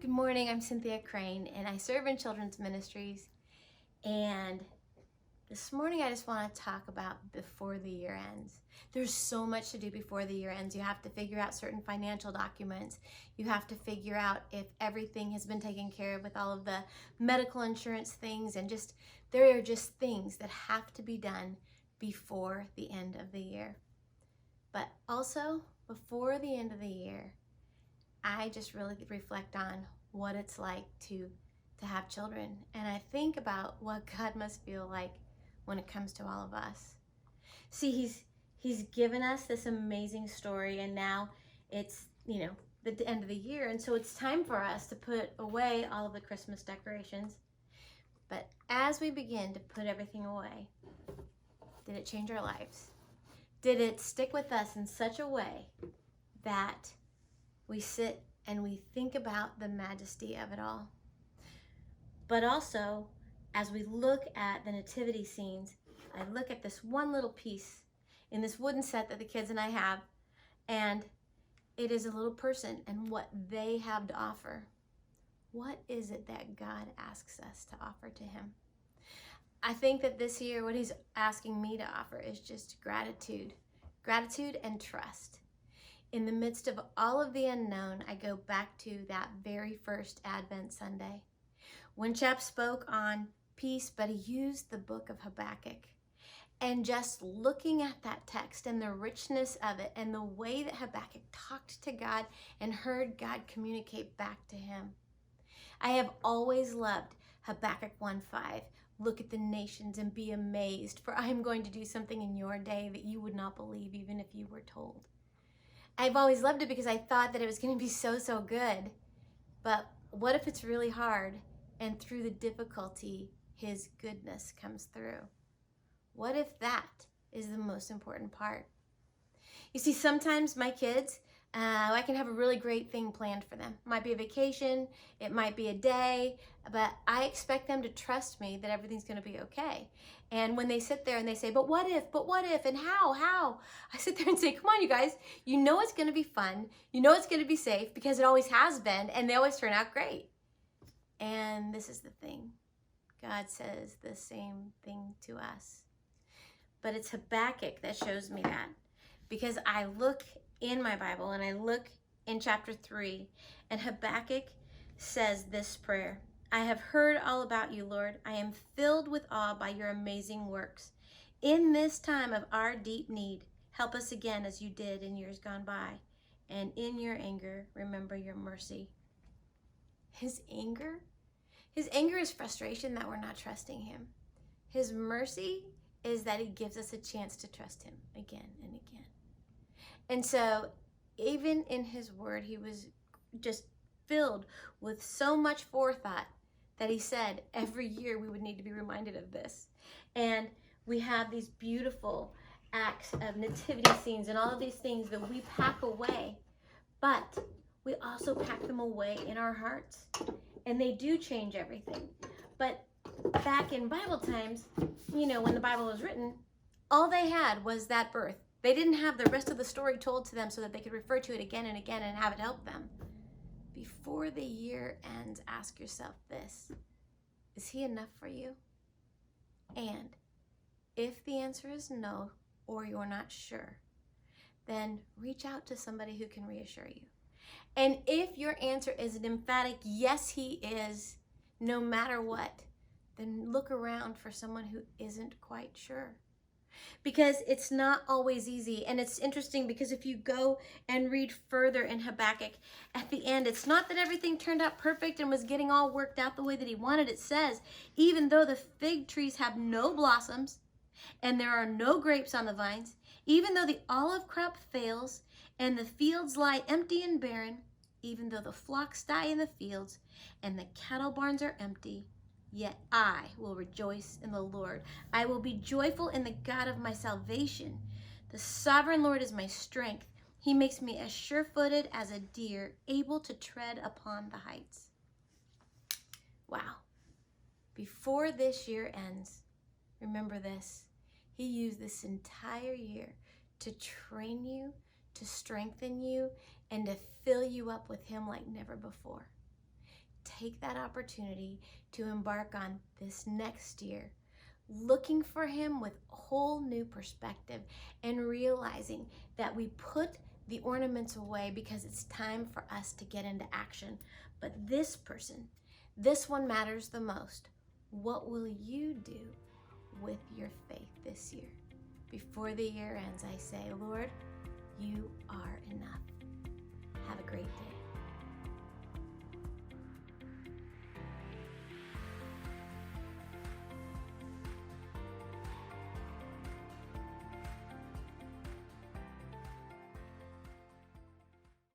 Good morning, I'm Cynthia Crane and I serve in children's ministries. And this morning I just want to talk about before the year ends. There's so much to do before the year ends. You have to figure out certain financial documents. You have to figure out if everything has been taken care of with all of the medical insurance things, and there are just things that have to be done before the end of the year. But also before the end of the year, I just really reflect on what it's like to have children. And I think about what God must feel like when it comes to all of us. See, he's given us this amazing story, and now it's, the end of the year. And so it's time for us to put away all of the Christmas decorations. But as we begin to put everything away, did it change our lives? Did it stick with us in such a way that we sit and we think about the majesty of it all? But also, as we look at the nativity scenes, I look at this one little piece in this wooden set that the kids and I have, and it is a little person and what they have to offer. What is it that God asks us to offer to him? I think that this year what he's asking me to offer is just gratitude and trust. In the midst of all of the unknown, I go back to that very first Advent Sunday when Chap spoke on peace, but he used the book of Habakkuk. And just looking at that text and the richness of it and the way that Habakkuk talked to God and heard God communicate back to him. I have always loved Habakkuk 1:5. Look at the nations and be amazed, for I am going to do something in your day that you would not believe even if you were told. I've always loved it because I thought that it was going to be so good. But what if it's really hard, and through the difficulty, his goodness comes through? What if that is the most important part? You see, sometimes my kids, I can have a really great thing planned for them. It might be a vacation, it might be a day, but I expect them to trust me that everything's going to be okay. And when they sit there and they say, but what if, and how? I sit there and say, come on, you guys, you know it's going to be fun. You know it's going to be safe because it always has been, and they always turn out great. And this is the thing. God says the same thing to us. But it's Habakkuk that shows me that, because I look in my Bible and I look in chapter 3, and Habakkuk says this prayer: I have heard all about you, Lord. I am filled with awe by your amazing works. In this time of our deep need, help us again as you did in years gone by. And in your anger, remember your mercy. His anger is frustration that we're not trusting him. His mercy is that he gives us a chance to trust him again and again. And so even in his word, he was just filled with so much forethought that he said every year we would need to be reminded of this. And we have these beautiful acts of nativity scenes and all of these things that we pack away, but we also pack them away in our hearts, and they do change everything. But back in Bible times, when the Bible was written, all they had was that birth. They didn't have the rest of the story told to them so that they could refer to it again and again and have it help them. Before the year ends, ask yourself this: is he enough for you? And if the answer is no, or you're not sure, then reach out to somebody who can reassure you. And if your answer is an emphatic yes, he is, no matter what, then look around for someone who isn't quite sure. Because it's not always easy. And it's interesting because if you go and read further in Habakkuk, at the end, it's not that everything turned out perfect and was getting all worked out the way that he wanted. It says, even though the fig trees have no blossoms and there are no grapes on the vines, even though the olive crop fails and the fields lie empty and barren, even though the flocks die in the fields and the cattle barns are empty, yet I will rejoice in the Lord. I will be joyful in the God of my salvation. The sovereign Lord is my strength. He makes me as sure-footed as a deer, able to tread upon the heights. Wow. Before this year ends, remember this: he used this entire year to train you, to strengthen you, and to fill you up with him like never before. take that opportunity to embark on this next year, looking for him with a whole new perspective and realizing that we put the ornaments away because it's time for us to get into action. But this person, this one matters the most. What will you do with your faith this year? Before the year ends, I say, Lord, you are enough. Have a great day.